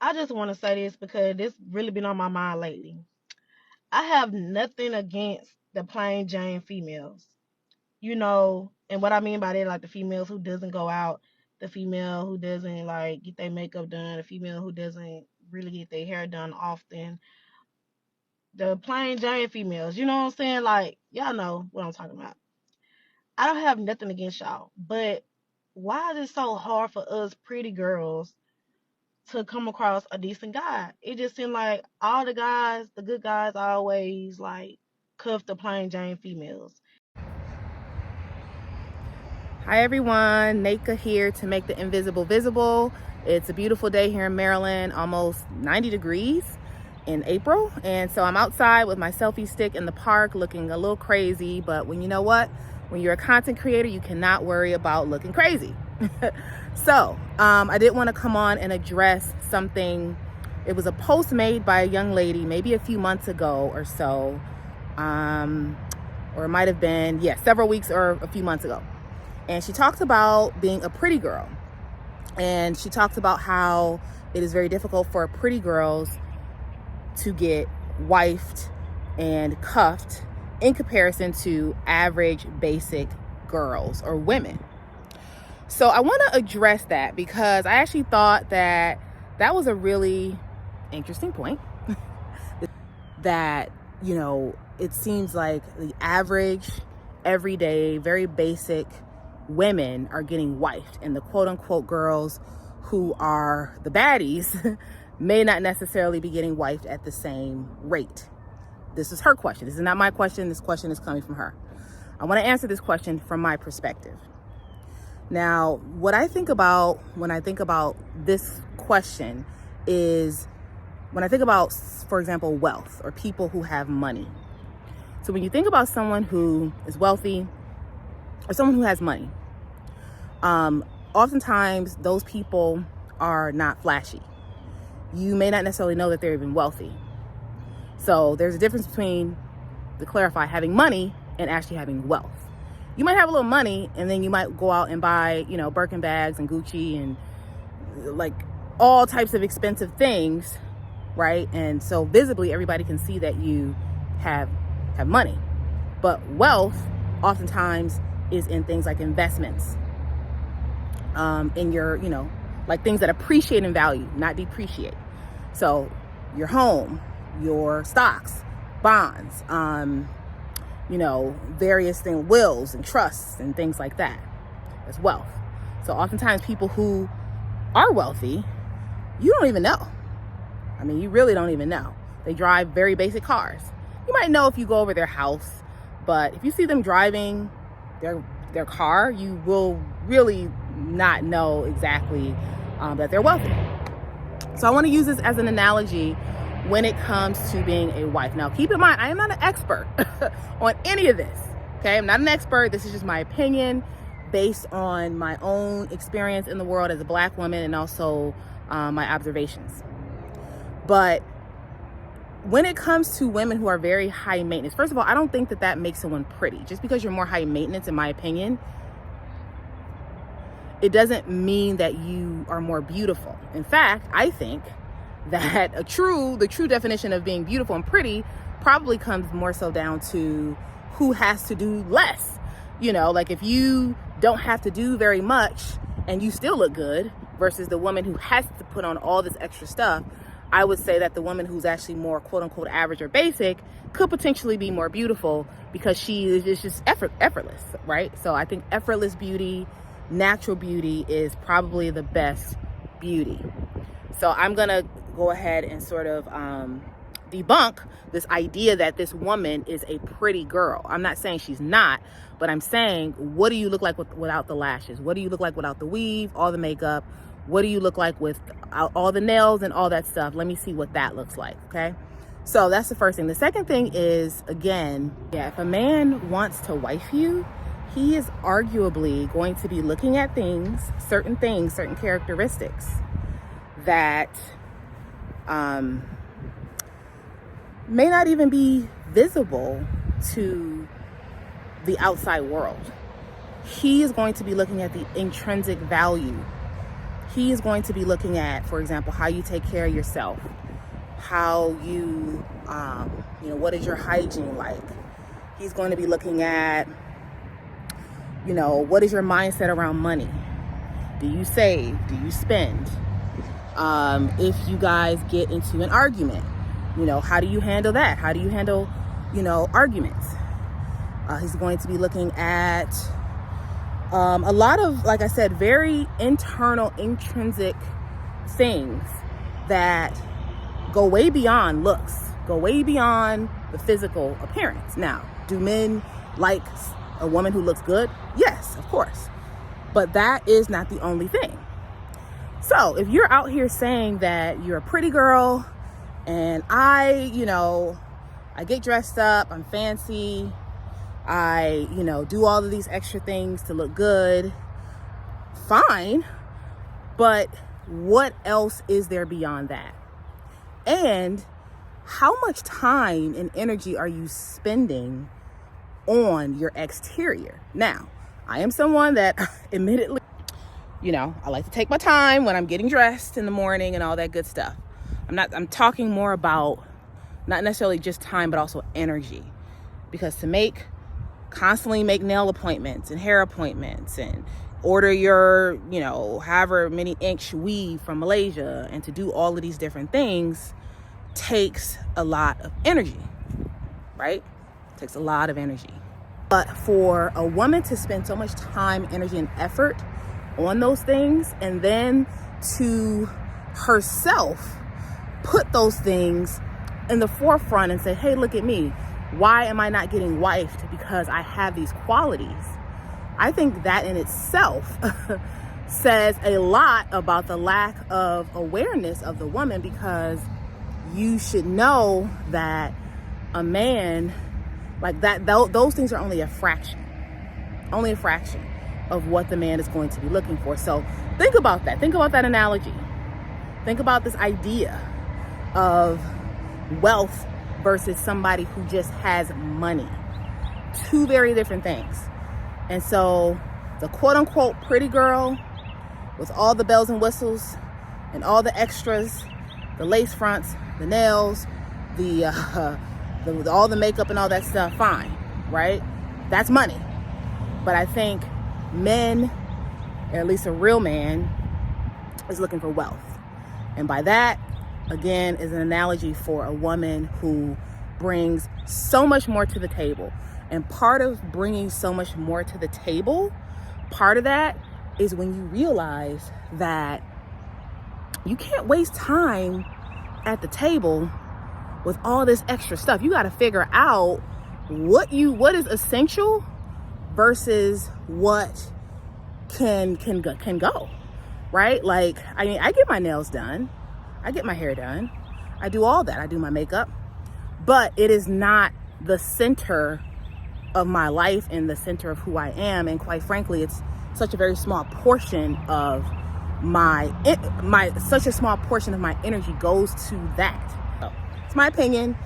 I just want to say this because this really been on my mind lately. I have nothing against the plain Jane females, and what I mean by that, like the females who doesn't go out, the female who doesn't like get their makeup done, the female who doesn't really get their hair done often, the plain Jane females. You know what I'm saying? Like y'all know what I'm talking about. I don't have nothing against y'all, but why is it so hard for us pretty girls to come across a decent guy? It just seemed like all the guys, the good guys, always like cuff the plain Jane females. Hi everyone, Naka here to make the invisible visible. It's a beautiful day here in Maryland, almost 90 degrees in April. And so I'm outside with my selfie stick in the park looking a little crazy, but when you know what? When you're a content creator, you cannot worry about looking crazy. So I did want to come on and address something. It was a post made by a young lady maybe a few months ago or so, or it might have been, several weeks or a few months ago. And she talked about being a pretty girl. And she talked about how it is very difficult for pretty girls to get wifed and cuffed in comparison to average basic girls or women. So I want to address that because I actually thought that that was a really interesting point. That, it seems like the average, everyday, very basic women are getting wifed, and the quote unquote girls who are the baddies may not necessarily be getting wifed at the same rate. This is her question. This is not my question. This question is coming from her. I want to answer this question from my perspective. Now, what I think about when I think about this question is when I think about, for example, wealth or people who have money. So when you think about someone who is wealthy or someone who has money, oftentimes those people are not flashy. You may not necessarily know that they're even wealthy. So there's a difference between, to clarify, having money and actually having wealth. You might have a little money and then you might go out and buy, Birkin bags and Gucci and like all types of expensive things, right? And so visibly everybody can see that you have money. But wealth oftentimes is in things like investments, in your, like things that appreciate in value, not depreciate. So your home, your stocks, bonds, various things, wills and trusts and things like that. That's wealth. So oftentimes people who are wealthy, you don't even know. I mean, you really don't even know. They drive very basic cars. You might know if you go over their house, but if you see them driving their car, you will really not know exactly that they're wealthy. So I want to use this as an analogy when it comes to being a wife. Now, keep in mind, I am not an expert on any of this. Okay, I'm not an expert. This is just my opinion based on my own experience in the world as a Black woman and also my observations. But when it comes to women who are very high maintenance, first of all, I don't think that makes someone pretty. Just because you're more high maintenance, in my opinion, it doesn't mean that you are more beautiful. In fact, I think that the true definition of being beautiful and pretty probably comes more so down to who has to do less. Like if you don't have to do very much and you still look good versus the woman who has to put on all this extra stuff, I would say that the woman who's actually more quote unquote average or basic could potentially be more beautiful because she is just effortless, right? So I think effortless beauty, natural beauty is probably the best beauty. So I'm going to go ahead and sort of debunk this idea that this woman is a pretty girl. I'm not saying she's not, but I'm saying, what do you look like without the lashes? What do you look like without the weave, all the makeup? What do you look like with all the nails and all that stuff? Let me see what that looks like, okay? So that's the first thing. The second thing is, again, if a man wants to wife you, he is arguably going to be looking at certain characteristics that may not even be visible to the outside world. He is going to be looking at the intrinsic value. he is going to be looking at, for example, how you take care of yourself, how you, what is your hygiene like? He's going to be looking at, what is your mindset around money? Do you save? Do you spend? If you guys get into an argument, how do you handle that? How do you handle, arguments? He's going to be looking at a lot of, like I said, very internal, intrinsic things that go way beyond looks, go way beyond the physical appearance. Now, do men like a woman who looks good? Yes, of course. But that is not the only thing. So if you're out here saying that you're a pretty girl and I get dressed up, I'm fancy, I, do all of these extra things to look good, fine. But what else is there beyond that? And how much time and energy are you spending on your exterior? Now, I am someone that admittedly, I like to take my time when I'm getting dressed in the morning and all that good stuff. I'm talking more about not necessarily just time, but also energy. Because to constantly make nail appointments and hair appointments and order your, however many inch weave from Malaysia and to do all of these different things takes a lot of energy, right? It takes a lot of energy. But for a woman to spend so much time, energy, and effort on those things, and then to herself put those things in the forefront and say, hey, look at me. Why am I not getting wifed? Because I have these qualities. I think that in itself says a lot about the lack of awareness of the woman, because you should know that a man like that, those things are only a fraction of what the man is going to be looking for. So think about that. Think about that analogy. Think about this idea of wealth versus somebody who just has money. Two very different things. And so the quote unquote pretty girl with all the bells and whistles and all the extras, the lace fronts, the nails, all the makeup and all that stuff, fine, right? That's money. But I think men, or at least a real man, is looking for wealth. And by that, again, is an analogy for a woman who brings so much more to the table. And part of bringing so much more to the table, part of that is when you realize that you can't waste time at the table with all this extra stuff. You got to figure out what is essential versus what can go, right? Like, I get my nails done, I get my hair done, I do all that, I do my makeup, but it is not the center of my life and the center of who I am. And quite frankly, it's such a very small portion of my energy goes to that. So, it's my opinion.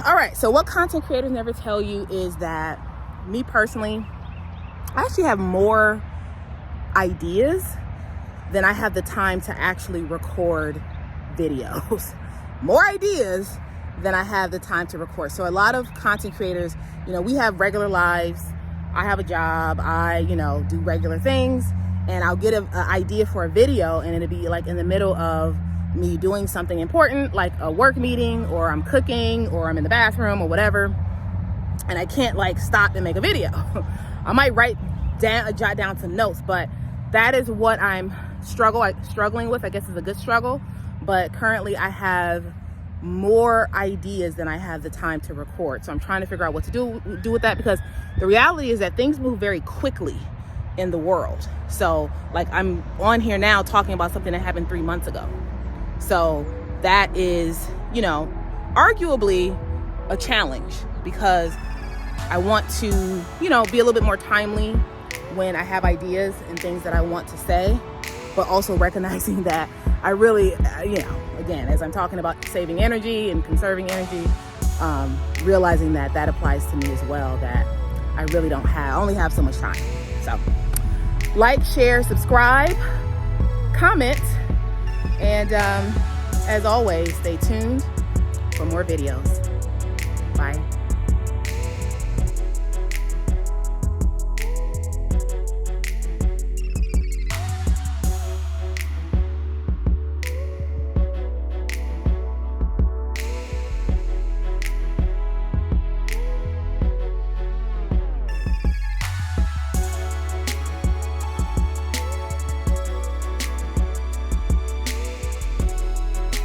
All right, so what content creators never tell you is that me personally, I actually have more ideas than I have the time to actually record videos. More ideas than I have the time to record. So a lot of content creators, we have regular lives. I have a job. I, do regular things, and I'll get an idea for a video, and it'll be like in the middle of me doing something important, like a work meeting, or I'm cooking, or I'm in the bathroom, or whatever, and I can't stop and make a video. I might jot down some notes, but that is what I'm struggling with. I guess is a good struggle, but currently I have more ideas than I have the time to record. So I'm trying to figure out what to do with that, because the reality is that things move very quickly in the world. So I'm on here now talking about something that happened 3 months ago. So that is, arguably a challenge, because I want to, be a little bit more timely when I have ideas and things that I want to say, but also recognizing that I really, again, as I'm talking about saving energy and conserving energy, realizing that applies to me as well, that I really only have so much time. So like, share, subscribe, comment. And as always, stay tuned for more videos. Bye.